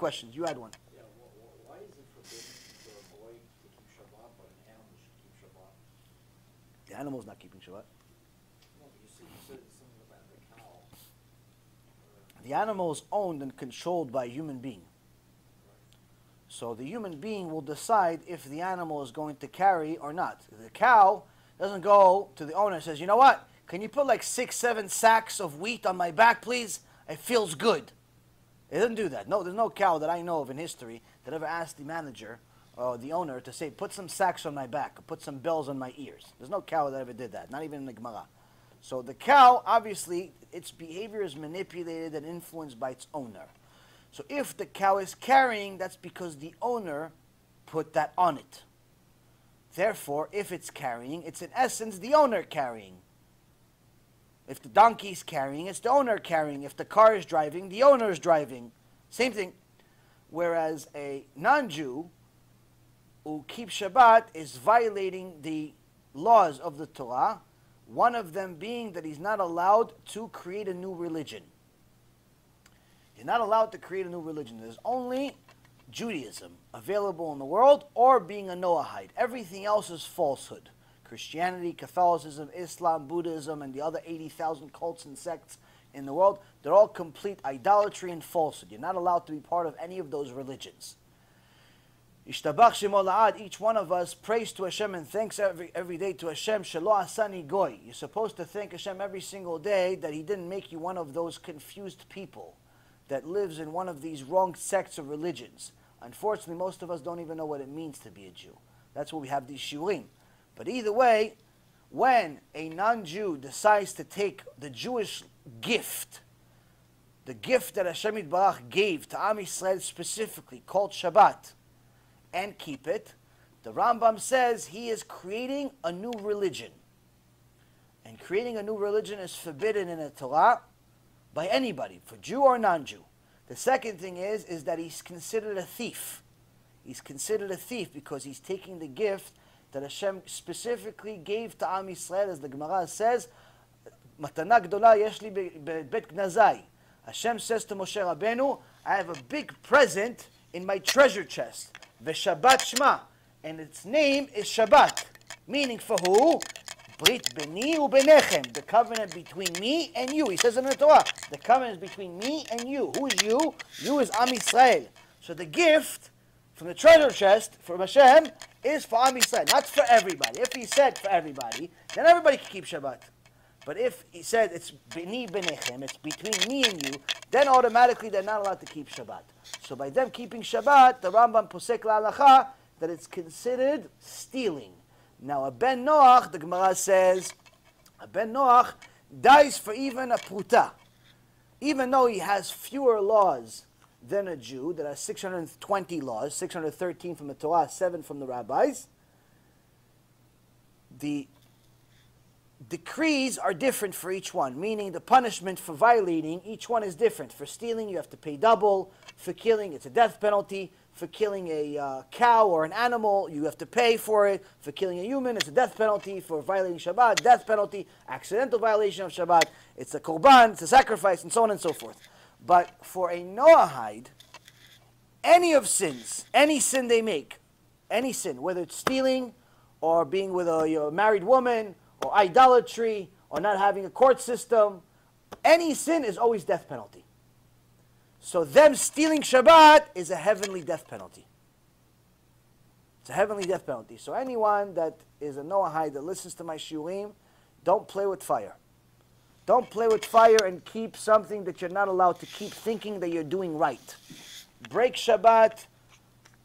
questions. You had one. Yeah, why is it forbidden for a boy to keep Shabbat, but an animal should keep Shabbat? The animal's not keeping Shabbat. No, but you said something about the cow. The animal is owned and controlled by a human being. So the human being will decide if the animal is going to carry or not. The cow doesn't go to the owner and says, you know what, can you put like 6, 7 sacks of wheat on my back, please? It feels good. It doesn't do that. No, there's no cow that I know of in history that ever asked the manager or the owner to say, put some sacks on my back, or put some bells on my ears. There's no cow that ever did that, not even in the Gemara. So the cow, obviously, its behavior is manipulated and influenced by its owner. So if the cow is carrying, that's because the owner put that on it. Therefore, if it's carrying, it's in essence the owner carrying. If the donkey is carrying, it's the owner carrying. If the car is driving, the owner is driving. Same thing. Whereas a non-Jew who keeps Shabbat is violating the laws of the Torah, one of them being that he's not allowed to create a new religion. You're not allowed to create a new religion. There's only Judaism available in the world, or being a Noahide. Everything else is falsehood. Christianity, Catholicism, Islam, Buddhism, and the other 80,000 cults and sects in the world, they're all complete idolatry and falsehood. You're not allowed to be part of any of those religions. Ishtabach Shemo La'ad, each one of us prays to Hashem and thanks every day to Hashem, Shelo Asani Goy. You're supposed to thank Hashem every single day that He didn't make you one of those confused people that lives in one of these wrong sects of religions. Unfortunately, most of us don't even know what it means to be a Jew. That's why we have these shiurim. But either way, when a non-Jew decides to take the Jewish gift, the gift that Hashem Yitbarach gave to Am Yisrael specifically, called Shabbat, and keep it, the Rambam says he is creating a new religion. And creating a new religion is forbidden in the Torah by anybody, for Jew or non-Jew. The second thing is that he's considered a thief. He's considered a thief because he's taking the gift that Hashem specifically gave to Am Yisrael, as the Gemara says, Matana gdola yesh li bet gnazai. Hashem says to Moshe Rabbeinu, I have a big present in my treasure chest. V'Shabbat Shema. And its name is Shabbat. Meaning for who? Brit beni ubenechem. The covenant between me and you. He says in the Torah, the covenant is between me and you. Who is you? You is Am Yisrael. So the gift from the treasure chest from Hashem is for Am Yisrael, not for everybody. If he said for everybody, then everybody can keep Shabbat. But if he said it's beni benechem, it's between me and you, then automatically they're not allowed to keep Shabbat. So by them keeping Shabbat, the Rambam posek la'alacha that it's considered stealing. Now a ben Noach, the Gemara says, a ben Noach dies for even a pruta. Even though he has fewer laws than a Jew, there are 620 laws, 613 from the Torah, 7 from the rabbis. The decrees are different for each one, meaning the punishment for violating, each one is different. For stealing, you have to pay double. For killing, it's a death penalty. For killing a cow or an animal, you have to pay for it. For killing a human, it's a death penalty. For violating Shabbat, death penalty. Accidental violation of Shabbat, it's a korban, it's a sacrifice, and so on and so forth. But for a Noahide, any of sins, any sin they make, any sin, whether it's stealing or being with a married woman or idolatry or not having a court system, any sin is always death penalty. So them stealing Shabbat is a heavenly death penalty. It's a heavenly death penalty. So anyone that is a Noahide that listens to my shiurim, don't play with fire. Don't play with fire and keep something that you're not allowed to keep, thinking that you're doing right. Break Shabbat.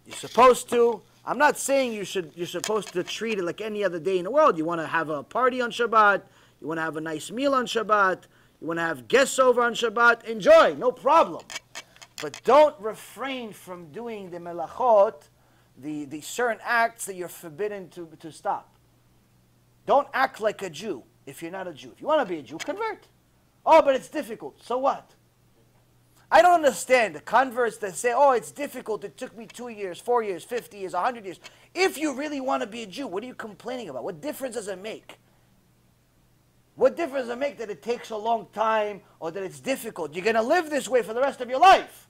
You're supposed to. I'm not saying you're supposed to treat it like any other day in the world. You want to have a party on Shabbat. You want to have a nice meal on Shabbat. You want to have guests over on Shabbat. Enjoy, no problem. But don't refrain from doing the melachot, the certain acts that you're forbidden to stop. Don't act like a Jew if you're not a Jew. If you want to be a Jew, convert. Oh, but it's difficult. So what? I don't understand the converts that say, oh, it's difficult. It took me 2 years, 4 years, 50 years, 100 years. If you really want to be a Jew, what are you complaining about? What difference does it make? What difference does it make that it takes a long time or that it's difficult? You're going to live this way for the rest of your life.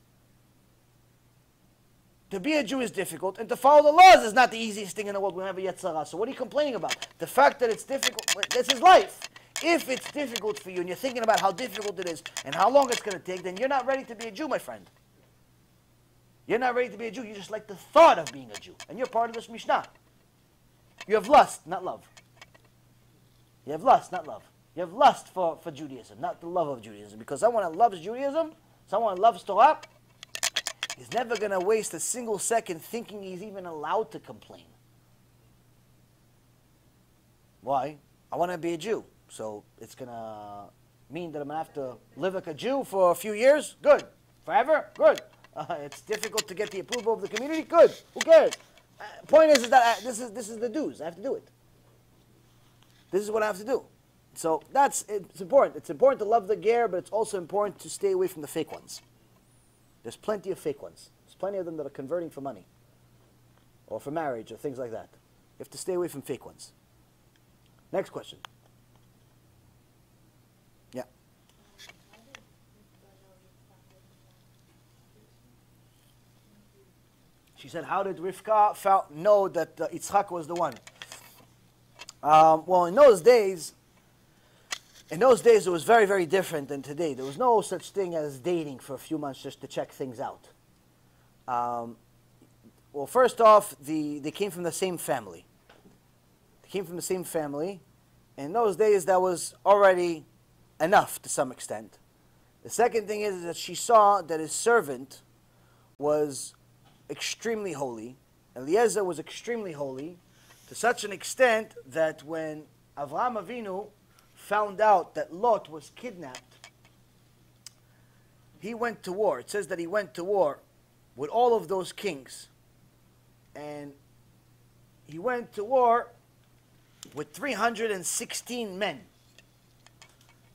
To be a Jew is difficult, and to follow the laws is not the easiest thing in the world. We have a Yetzirah. So what are you complaining about? The fact that it's difficult, this is life. If it's difficult for you, and you're thinking about how difficult it is, and how long it's going to take, then you're not ready to be a Jew, my friend. You're not ready to be a Jew. You just like the thought of being a Jew. And you're part of this Mishnah. You have lust, not love. You have lust, not love. You have lust for Judaism, not the love of Judaism. Because someone that loves Judaism, someone that loves Torah, is never going to waste a single second thinking he's even allowed to complain. Why? I want to be a Jew. So it's going to mean that I'm going to have to live like a Jew for a few years? Good. Forever? Good. It's difficult to get the approval of the community? Good. Who cares? Point is that this is the dues. I have to do it. This is what I have to do. So it's important. It's important to love the ger, but it's also important to stay away from the fake ones. There's plenty of fake ones. There's plenty of them that are converting for money or for marriage or things like that. You have to stay away from fake ones. Next question. Yeah. She said, how did Rivka know that Yitzchak was the one? Well, in those days, it was very, very different than today. There was no such thing as dating for a few months just to check things out. Well, first off, they came from the same family. They came from the same family. And in those days, that was already enough to some extent. The second thing is that she saw that his servant was extremely holy. Eliezer was extremely holy to such an extent that when Avraham Avinu found out that Lot was kidnapped, he went to war. It says that he went to war with all of those kings. And he went to war with 316 men.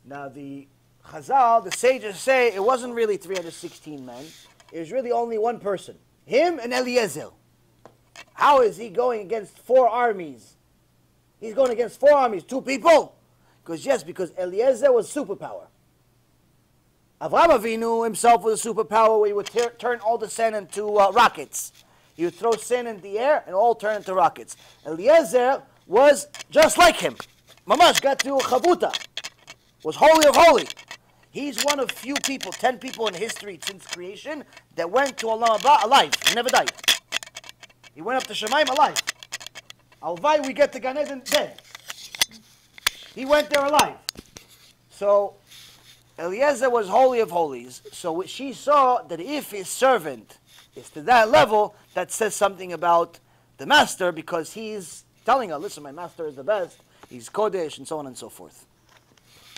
Now the Chazal, the sages say it wasn't really 316 men. It was really only one person. Him and Eliezer. How is he going against 4 armies? He's going against 4 armies, 2 people? Because Eliezer was superpower. Avraham Avinu himself was a superpower where he would turn all the sand into rockets. He would throw sand in the air and all turn into rockets. Eliezer was just like him. Mamash got to Chavuta. Was holy of holy. He's one of few people, 10 people in history since creation that went to Allah alive. He never died. He went up to Shemaim alive. Alvai, we get to Gan Eden dead. He went there alive. So Eliezer was holy of holies. So she saw that if his servant is to that level, that says something about the master, because he's telling her, listen, my master is the best. He's Kodesh, and so on and so forth.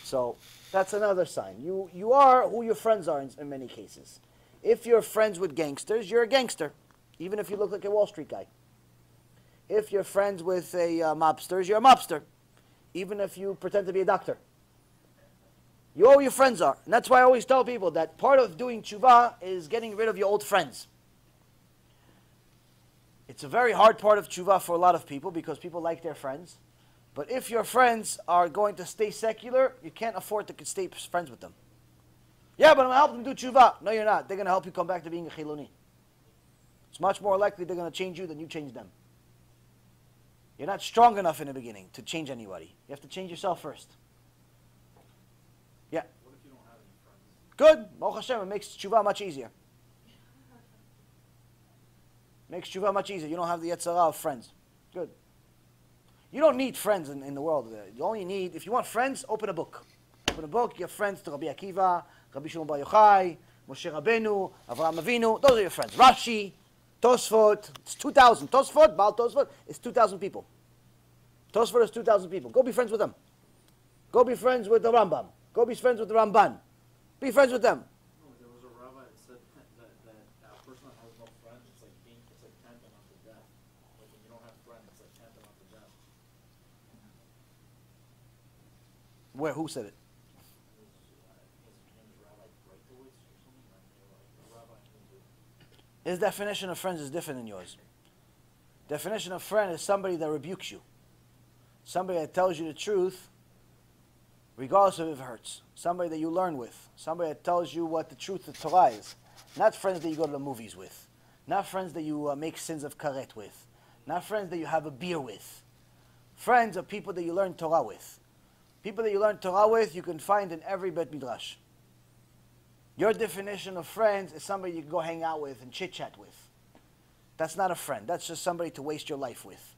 So that's another sign. You are who your friends are in many cases. If you're friends with gangsters, you're a gangster, even if you look like a Wall Street guy. If you're friends with mobsters, you're a mobster, even if you pretend to be a doctor. You are who your friends are. And that's why I always tell people that part of doing tshuva is getting rid of your old friends. It's a very hard part of tshuva for a lot of people because people like their friends. But if your friends are going to stay secular, you can't afford to stay friends with them. Yeah, but I'm going to help them do tshuva. No, you're not. They're going to help you come back to being a chiloni. It's much more likely they're going to change you than you change them. You're not strong enough in the beginning to change anybody. You have to change yourself first. Yeah. What if you don't have any friends? Good. Baruch Hashem, it makes tshuva much easier. Makes tshuva much easier. You don't have the yetzirah of friends. Good. You don't need friends in the world. You only need, if you want friends, open a book. Open a book, you have friends to Rabbi Akiva, Rabbi Shimon Bar Yochai, Moshe Rabbeinu, Avraham Avinu. Those are your friends. Rashi, Tosfot, it's 2,000. Tosfot, Baal Tosfot, it's 2,000 people. Tosfot is 2,000 people. Go be friends with them. Go be friends with the Rambam. Go be friends with the Ramban. Be friends with them. No, there was a rabbi that said that a person that has no friends, it's like tantamount to death. Like when you don't have friends, it's like tantamount to death. Where? Who said it? His definition of friends is different than yours. Definition of friend is somebody that rebukes you. Somebody that tells you the truth, regardless of if it hurts. Somebody that you learn with. Somebody that tells you what the truth of Torah is. Not friends that you go to the movies with. Not friends that you make sins of karet with. Not friends that you have a beer with. Friends are people that you learn Torah with. People that you learn Torah with, you can find in every Bet Midrash. Your definition of friends is somebody you can go hang out with and chit-chat with. That's not a friend. That's just somebody to waste your life with.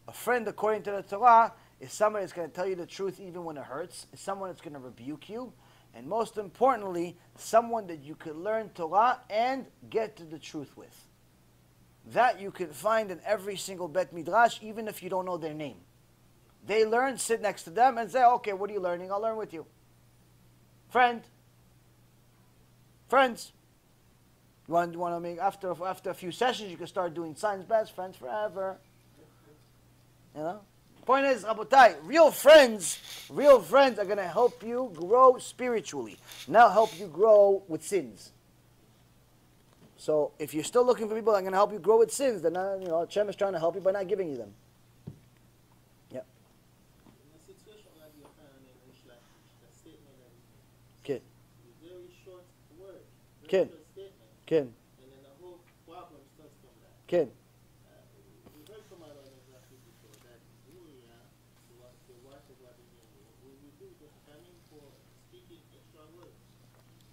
A friend, according to the Torah, is somebody that's going to tell you the truth even when it hurts. Is someone that's going to rebuke you. And most importantly, someone that you can learn Torah and get to the truth with. That you can find in every single Bet Midrash, even if you don't know their name. They learn, sit next to them, and say, okay, what are you learning? I'll learn with you. Friend. Friends. You want to make, after a few sessions, you can start doing signs, best friends forever. You know? Point is, Rabotai, real friends are going to help you grow spiritually, not help you grow with sins. So if you're still looking for people that are going to help you grow with sins, then Hashem is trying to help you by not giving you them. Yeah. In a situation like you found in which like the statement that Okay. very short word, Ken. short statement, Ken. and then the whole problem starts from that. Ken. We heard from our others last week before that really the watch of what we do the timing for speaking extra words.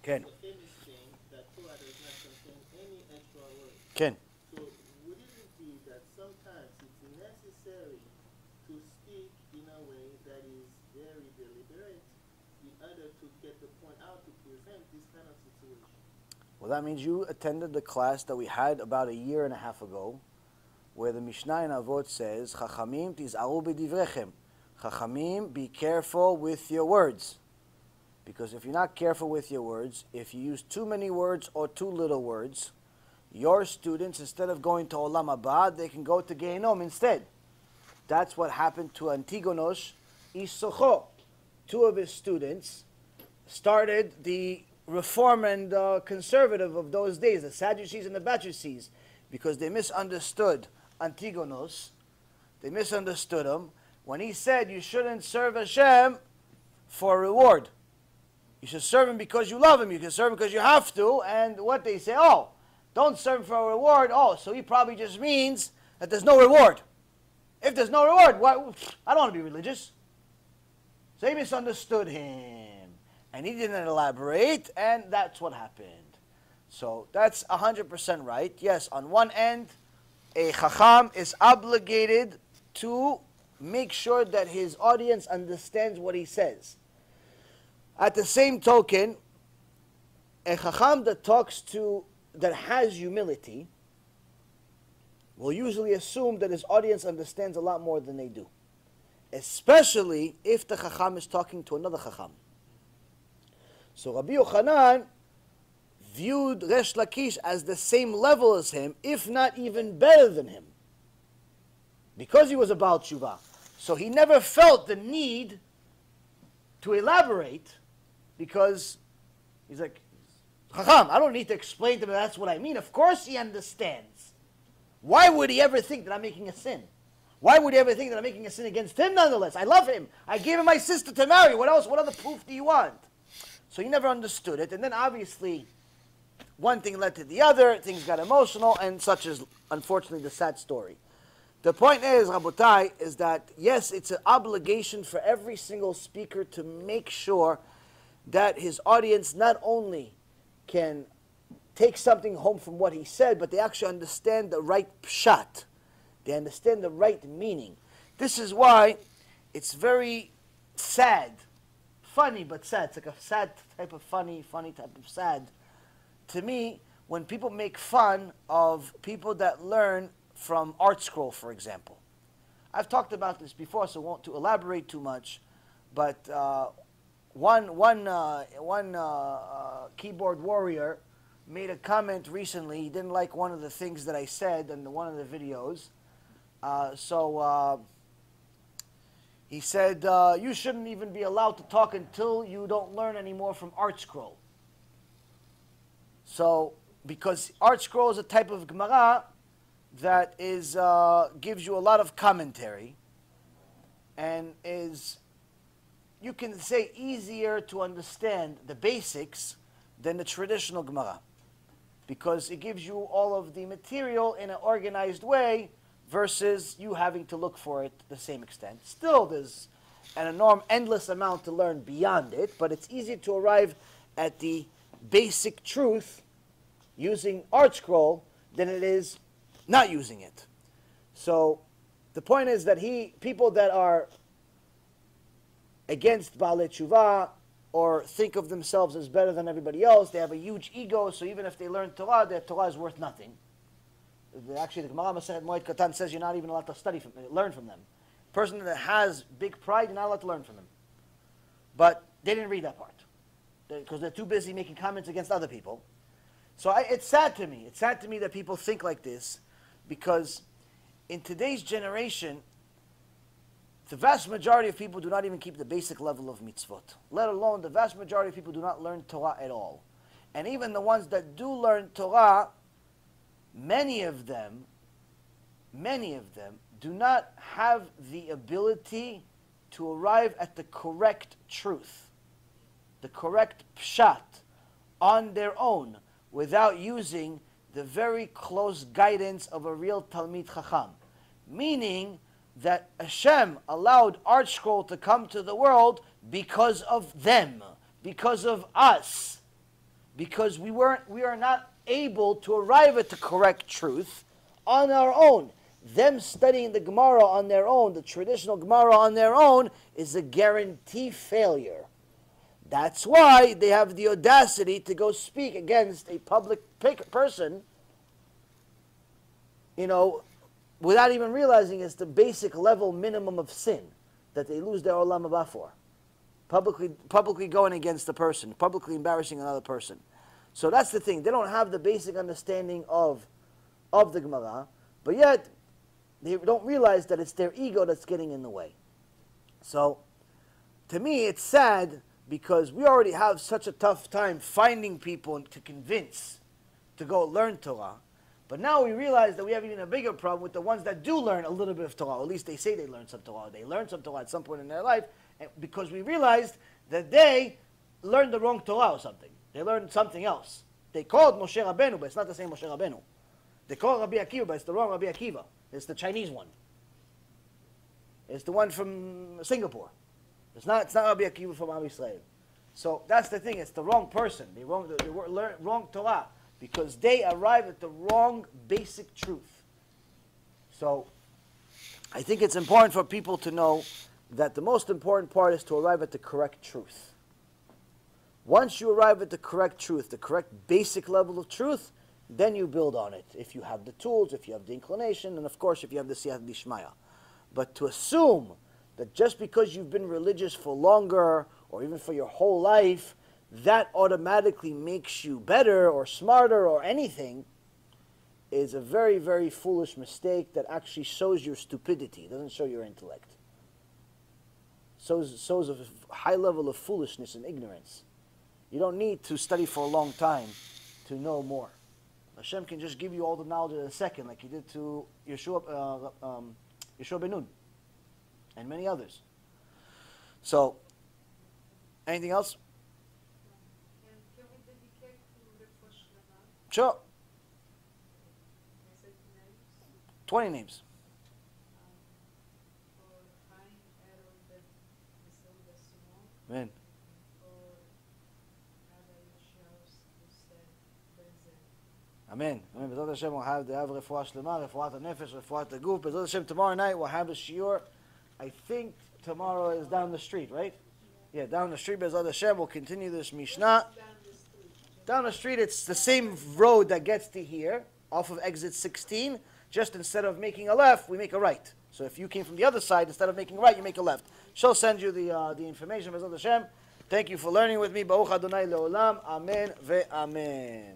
Ken. The famous thing that Torah does not contain any extra words. Ken. So wouldn't it be that sometimes it's necessary to speak in a way that is very deliberate in order to get the point out to prevent this kind of situation? Well, that means you attended the class that we had about a year and a half ago, where the Mishnah in Avot says, Chachamim tiz'aru b'divrechem. Chachamim, be careful with your words. Because if you're not careful with your words, if you use too many words or too little words, your students, instead of going to Olam Haba, they can go to Gehinom instead. That's what happened to Antigonos Isocho. Two of his students started the Reform and Conservative of those days, the Sadducees and the Sadducees, because they misunderstood Antigonos. They misunderstood him when he said you shouldn't serve Hashem for a reward. You should serve him because you love him. You can serve him because you have to. And what they say, oh, don't serve him for a reward. Oh, so he probably just means that there's no reward. If there's no reward, why? I don't want to be religious. So they misunderstood him. And he didn't elaborate, and that's what happened. So that's 100% right. Yes, on one end, a Chacham is obligated to make sure that his audience understands what he says. At the same token, a Chacham that has humility will usually assume that his audience understands a lot more than they do. Especially if the Chacham is talking to another Chacham. So Rabbi Yochanan viewed Resh Lakish as the same level as him, if not even better than him. Because he was a Baal Tshuva. So he never felt the need to elaborate, because he's like, Chacham, I don't need to explain to him that's what I mean. Of course he understands. Why would he ever think that I'm making a sin? Why would he ever think that I'm making a sin against him nonetheless? I love him. I gave him my sister to marry. What else? What other proof do you want? So he never understood it. And then obviously, one thing led to the other. Things got emotional, and such is, unfortunately, the sad story. The point is, Rabotai, is that, yes, it's an obligation for every single speaker to make sure that his audience not only can take something home from what he said, but they actually understand the right pshat. They understand the right meaning. This is why it's very sad. Funny, but sad. It's like a sad type of funny type of sad. To me, when people make fun of people that learn from Art Scroll, for example. I've talked about this before, so I won't to elaborate too much. But one keyboard warrior made a comment recently. He didn't like one of the things that I said in one of the videos. He said, you shouldn't even be allowed to talk until you don't learn anymore from Art Scroll. So, because Art Scroll is a type of Gemara that is gives you a lot of commentary and is, you can say, easier to understand the basics than the traditional Gemara. because it gives you all of the material in an organized way versus you having to look for it to the same extent. Still, there's an endless amount to learn beyond it, but it's easier to arrive at the basic truth using Art Scroll than it is not using it. So the point is that people that are against Baalei Tshuva or think of themselves as better than everybody else, they have a huge ego, so even if they learn Torah, their Torah is worth nothing. Actually, the Gemara Masechet Moed Katan says you're not even allowed to learn from them. A person that has big pride, you're not allowed to learn from them. But they didn't read that part because they're too busy making comments against other people. So it's sad to me. It's sad to me that people think like this, because in today's generation, the vast majority of people do not even keep the basic level of mitzvot. Let alone the vast majority of people do not learn Torah at all. And even the ones that do learn Torah, many of them do not have the ability to arrive at the correct truth, the correct pshat on their own, without using the very close guidance of a real Talmid Chacham. Meaning that Hashem allowed Art Scroll to come to the world because of them, because of us, because we are not able to arrive at the correct truth on our own. Them studying the Gemara on their own, the traditional Gemara on their own, is a guarantee failure. That's why they have the audacity to go speak against a public person, without even realizing it's the basic level minimum of sin that they lose their olam haba for. Publicly going against the person, publicly embarrassing another person. So that's the thing. They don't have the basic understanding of the Gemara, but yet they don't realize that it's their ego that's getting in the way. So to me, it's sad because we already have such a tough time finding people to convince to go learn Torah. But now we realize that we have even a bigger problem with the ones that do learn a little bit of Torah. Or at least they say they learn some Torah. They learn some Torah at some point in their life, because we realized that they learned the wrong Torah or something. They learned something else. They called Moshe Rabbeinu, but it's not the same Moshe Rabbeinu. They call Rabbi Akiva, but it's the wrong Rabbi Akiva. It's the Chinese one. It's the one from Singapore. It's not Rabbi Akiva from Am Yisrael. So that's the thing. It's the wrong person. They learn wrong Torah because they arrive at the wrong basic truth. So I think it's important for people to know that the most important part is to arrive at the correct truth. Once you arrive at the correct truth, the correct basic level of truth, then you build on it. If you have the tools, if you have the inclination, and of course if you have the siyat dishmaya. But to assume that just because you've been religious for longer, or even for your whole life, that automatically makes you better or smarter or anything, is a very, very foolish mistake that actually shows your stupidity. It doesn't show your intellect. Shows a high level of foolishness and ignorance. You don't need to study for a long time to know more. Hashem can just give you all the knowledge in a second, like He did to Yeshua ben Nun and many others. So, anything else? Can we dedicate to Refuah Shlema? Sure. I said names. 20 names. For Chaim, Errol, Ben, Misunderstanding. Amen. For Rabbi Yoshiaus, who said Benzel. Amen. Amen. B'ezrat Hashem we'll have the Refuah Shlema, Refuat HaNefesh, Refuat HaGuf. B'ezrat Hashem tomorrow night we'll have a shiur. I think tomorrow is down the street, right? Yeah, down the street, B'ezrat Hashem, we'll continue this Mishnah. Down the street, it's the same road that gets to here, off of exit 16. Just instead of making a left, we make a right. So if you came from the other side, instead of making a right, you make a left. She'll send you the information, B'ezrat Hashem. Thank you for learning with me. Baruch Adonai Le'olam. Amen ve'amen.